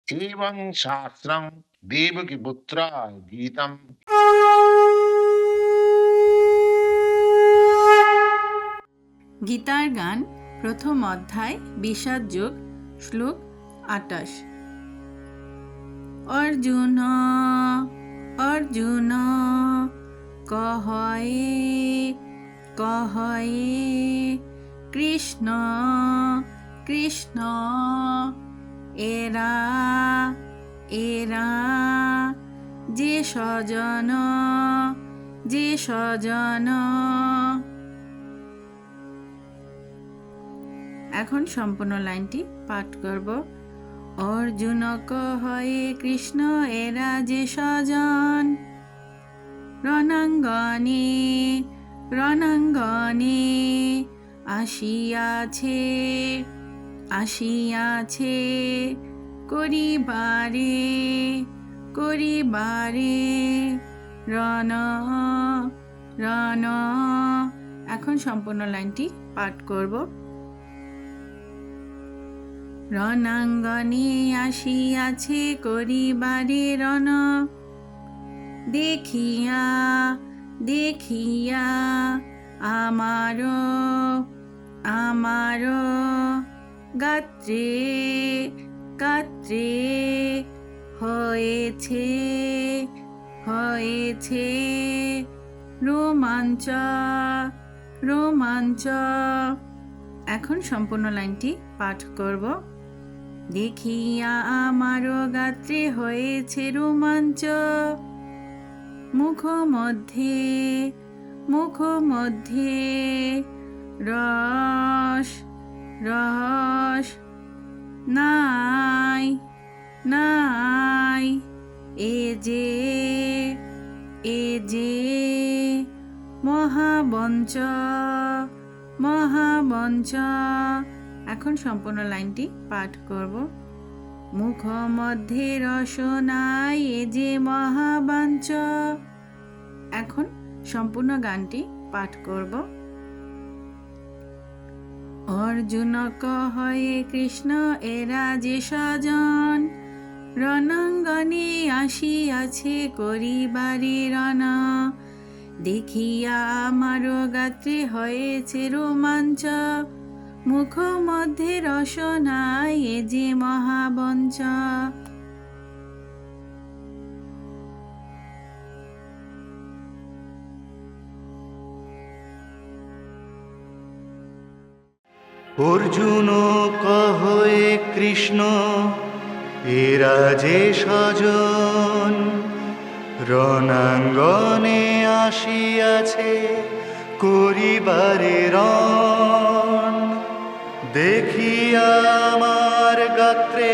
एवं शास्त्रं देवकीपुत्राय गीतम्। গীতার গান প্রথম অধ্যায় বিষাদ যোগ শ্লোক ২৮। অর্জুন অর্জুন কহয়ে কহয়ে কৃষ্ণ কৃষ্ণ এরা এরা যে স্বজন যে স্বজন। এখন সম্পূর্ণ লাইনটি পাঠ করব। অর্জুন কহয়ে কৃষ্ণ এরা যে স্বজন, রণাঙ্গনে রণাঙ্গনে আসিয়াছে আসিয়াছে করিবারে করিবারে রণ রণ। এখন সম্পূর্ণ লাইনটি পাঠ করব। রণাঙ্গনে আসিয়াছে করিবারে রণ, দেখিয়া দেখিয়া আমার আমার গাত্রে গাত্রে হয়েছে হয়েছে রোমাঞ্চ রোমাঞ্চ। এখন সম্পূর্ণ লাইনটি পাঠ করব। দেখিয়া আমারও গাত্রে হয়েছে রোমাঞ্চ, মুখ মধ্যে মুখ মধ্যে রস রস নাই নাই এ যে মহাবঞ্চ মহাবঞ্চ। এখন সম্পূর্ণ লাইনটি পাঠ করব। মুখ মধ্যে রস নাই এ যে মহাবাঞ্চ। এখন সম্পূর্ণ গানটি পাঠ করব। অর্জুন কহয়ে কৃষ্ণ এরা যে স্বজন, রণাঙ্গনে আসিয়াছে করিবারে রণ, দেখিয়া আমার গাত্রে হয়েছে রোমাঞ্চ, মুখ মধ্যে রস নাই এ যে মহাবঞ্চ। অর্জুন কহয়ে কৃষ্ণ এরা যে স্বজন, রণাঙ্গনে আসিয়াছে করিবারে রণ, দেখিয়া আমার গাত্রে